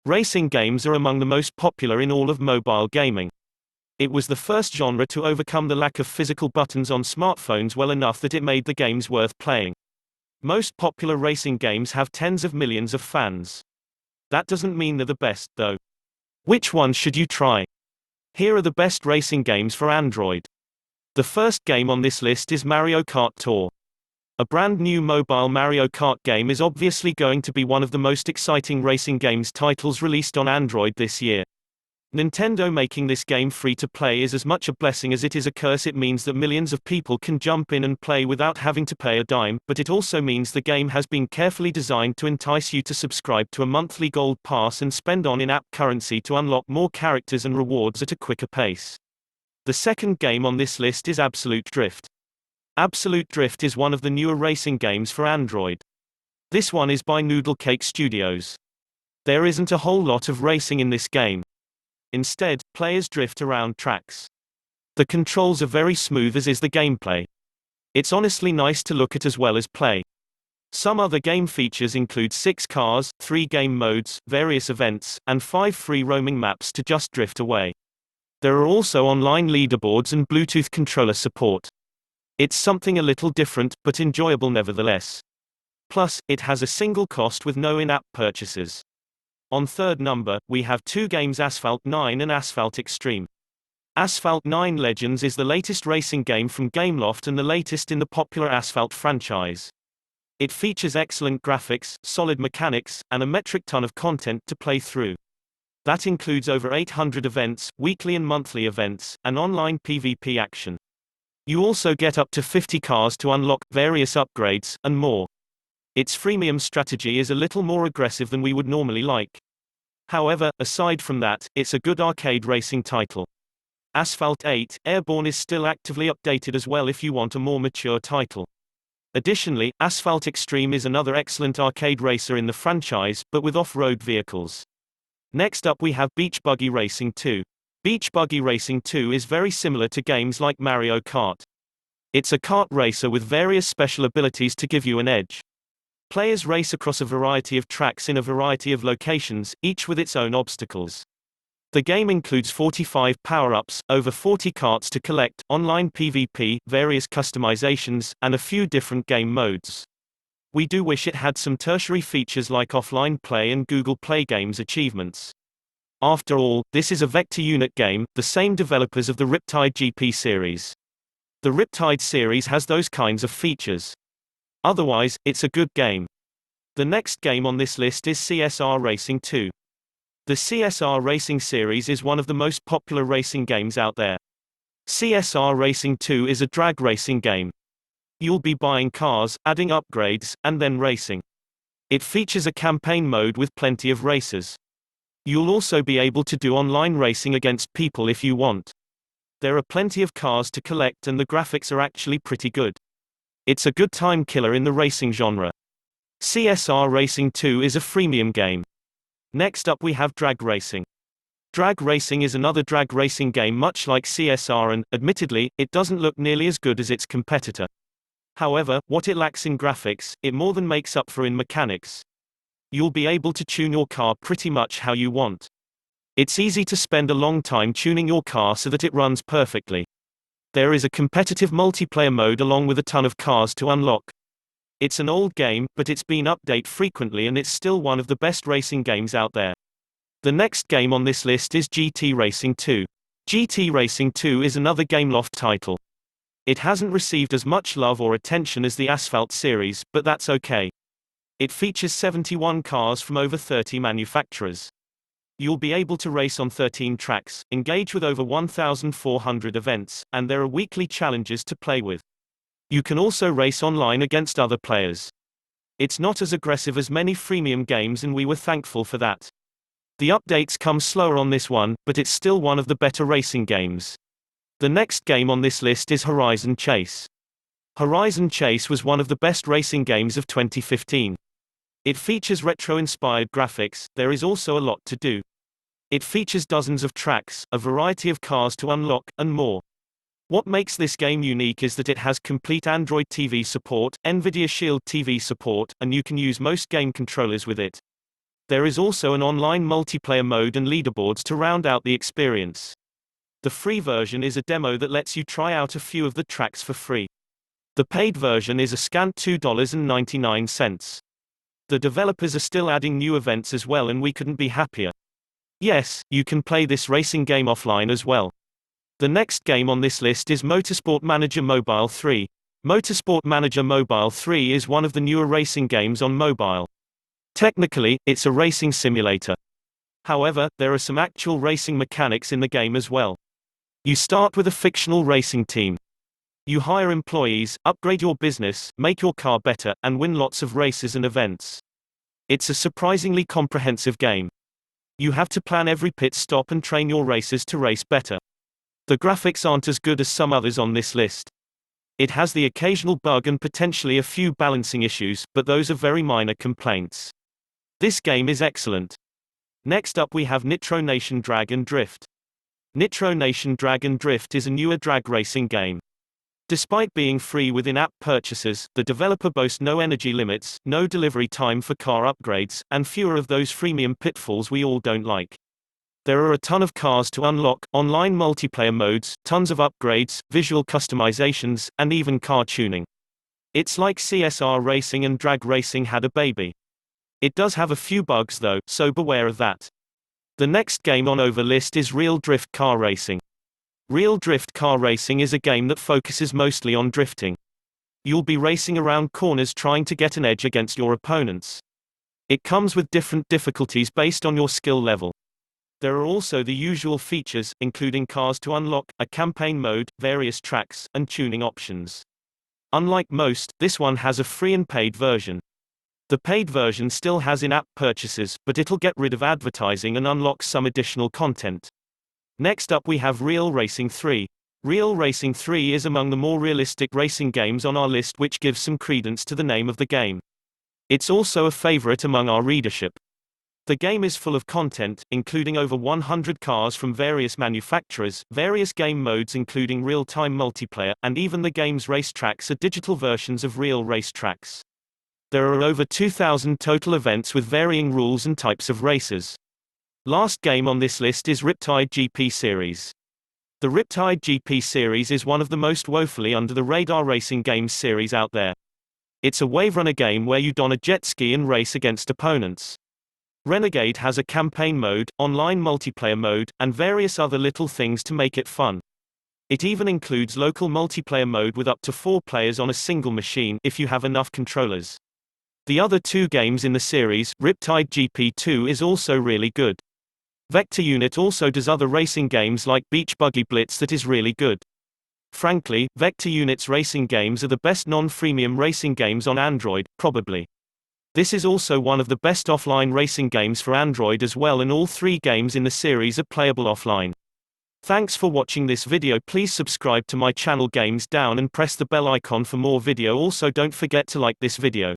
Racing games are among the most popular in all of mobile gaming. It was the first genre to overcome the lack of physical buttons on smartphones well enough that it made the games worth playing. Most popular racing games have tens of millions of fans. That doesn't mean they're the best, though. Which one should you try? Here are the best racing games for Android. The first game on this list is Mario Kart Tour. A brand new mobile Mario Kart game is obviously going to be one of the most exciting racing games titles released on Android this year. Nintendo making this game free to play is as much a blessing as it is a curse. It means that millions of people can jump in and play without having to pay a dime, but it also means the game has been carefully designed to entice you to subscribe to a monthly gold pass and spend on in-app currency to unlock more characters and rewards at a quicker pace. The second game on this list is Absolute Drift. Absolute Drift is one of the newer racing games for Android. This one is by Noodle Cake Studios. There isn't a whole lot of racing in this game. Instead, players drift around tracks. The controls are very smooth, as is the gameplay. It's honestly nice to look at as well as play. Some other game features include 6 cars, 3 game modes, various events, and 5 free roaming maps to just drift away. There are also online leaderboards and Bluetooth controller support. It's something a little different, but enjoyable nevertheless. Plus, it has a single cost with no in-app purchases. On third number, we have 2 games, Asphalt 9 and Asphalt Extreme. Asphalt 9 Legends is the latest racing game from Gameloft and the latest in the popular Asphalt franchise. It features excellent graphics, solid mechanics, and a metric ton of content to play through. That includes over 800 events, weekly and monthly events, and online PvP action. You also get up to 50 cars to unlock, various upgrades, and more. Its freemium strategy is a little more aggressive than we would normally like. However, aside from that, it's a good arcade racing title. Asphalt 8 Airborne is still actively updated as well if you want a more mature title. Additionally, Asphalt Extreme is another excellent arcade racer in the franchise, but with off-road vehicles. Next up we have Beach Buggy Racing 2. Beach Buggy Racing 2 is very similar to games like Mario Kart. It's a kart racer with various special abilities to give you an edge. Players race across a variety of tracks in a variety of locations, each with its own obstacles. The game includes 45 power-ups, over 40 karts to collect, online PvP, various customizations, and a few different game modes. We do wish it had some tertiary features like offline play and Google Play Games achievements. After all, this is a vector unit game, the same developers of the Riptide GP series. The Riptide series has those kinds of features. Otherwise, it's a good game. The next game on this list is CSR Racing 2. The CSR Racing series is one of the most popular racing games out there. CSR Racing 2 is a drag racing game. You'll be buying cars, adding upgrades, and then racing. It features a campaign mode with plenty of races. You'll also be able to do online racing against people if you want. There are plenty of cars to collect and the graphics are actually pretty good. It's a good time killer in the racing genre. CSR Racing 2 is a freemium game. Next up we have Drag Racing. Drag Racing is another drag racing game much like CSR and, admittedly, it doesn't look nearly as good as its competitor. However, what it lacks in graphics, it more than makes up for in mechanics. You'll be able to tune your car pretty much how you want. It's easy to spend a long time tuning your car so that it runs perfectly. There is a competitive multiplayer mode along with a ton of cars to unlock. It's an old game, but it's been updated frequently and it's still one of the best racing games out there. The next game on this list is GT Racing 2. GT Racing 2 is another Gameloft title. It hasn't received as much love or attention as the Asphalt series, but that's okay. It features 71 cars from over 30 manufacturers. You'll be able to race on 13 tracks, engage with over 1,400 events, and there are weekly challenges to play with. You can also race online against other players. It's not as aggressive as many freemium games and we were thankful for that. The updates come slower on this one, but it's still one of the better racing games. The next game on this list is Horizon Chase. Horizon Chase was one of the best racing games of 2015. It features retro-inspired graphics, there is also a lot to do. It features dozens of tracks, a variety of cars to unlock, and more. What makes this game unique is that it has complete Android TV support, Nvidia Shield TV support, and you can use most game controllers with it. There is also an online multiplayer mode and leaderboards to round out the experience. The free version is a demo that lets you try out a few of the tracks for free. The paid version is a scant $2.99. The developers are still adding new events as well, and we couldn't be happier. Yes, you can play this racing game offline as well. The next game on this list is Motorsport Manager Mobile 3. Motorsport Manager Mobile 3 is one of the newer racing games on mobile. Technically, it's a racing simulator. However, there are some actual racing mechanics in the game as well. You start with a fictional racing team. You hire employees, upgrade your business, make your car better, and win lots of races and events. It's a surprisingly comprehensive game. You have to plan every pit stop and train your racers to race better. The graphics aren't as good as some others on this list. It has the occasional bug and potentially a few balancing issues, but those are very minor complaints. This game is excellent. Next up we have Nitro Nation Drag and Drift. Nitro Nation Drag and Drift is a newer drag racing game. Despite being free with in-app purchases, the developer boasts no energy limits, no delivery time for car upgrades, and fewer of those freemium pitfalls we all don't like. There are a ton of cars to unlock, online multiplayer modes, tons of upgrades, visual customizations, and even car tuning. It's like CSR racing and drag racing had a baby. It does have a few bugs though, so beware of that. The next game on our list is Real Drift Car Racing. Real Drift Car Racing is a game that focuses mostly on drifting. You'll be racing around corners trying to get an edge against your opponents. It comes with different difficulties based on your skill level. There are also the usual features, including cars to unlock, a campaign mode, various tracks, and tuning options. Unlike most, this one has a free and paid version. The paid version still has in-app purchases, but it'll get rid of advertising and unlock some additional content. Next up we have Real Racing 3. Real Racing 3 is among the more realistic racing games on our list, which gives some credence to the name of the game. It's also a favorite among our readership. The game is full of content, including over 100 cars from various manufacturers, various game modes including real-time multiplayer, and even the game's racetracks are digital versions of real racetracks. There are over 2,000 total events with varying rules and types of races. Last game on this list is Riptide GP Series. The Riptide GP Series is one of the most woefully under-the-radar racing games series out there. It's a wave runner game where you don a jet ski and race against opponents. Renegade has a campaign mode, online multiplayer mode, and various other little things to make it fun. It even includes local multiplayer mode with up to 4 players on a single machine, if you have enough controllers. The other 2 games in the series, Riptide GP2 is also really good. Vector Unit also does other racing games like Beach Buggy Blitz that is really good. Frankly, Vector Unit's racing games are the best non-freemium racing games on Android, probably. This is also one of the best offline racing games for Android as well, and all 3 games in the series are playable offline. Thanks for watching this video. Please subscribe to my channel Games Down and press the bell icon for more video. Also don't forget to like this video.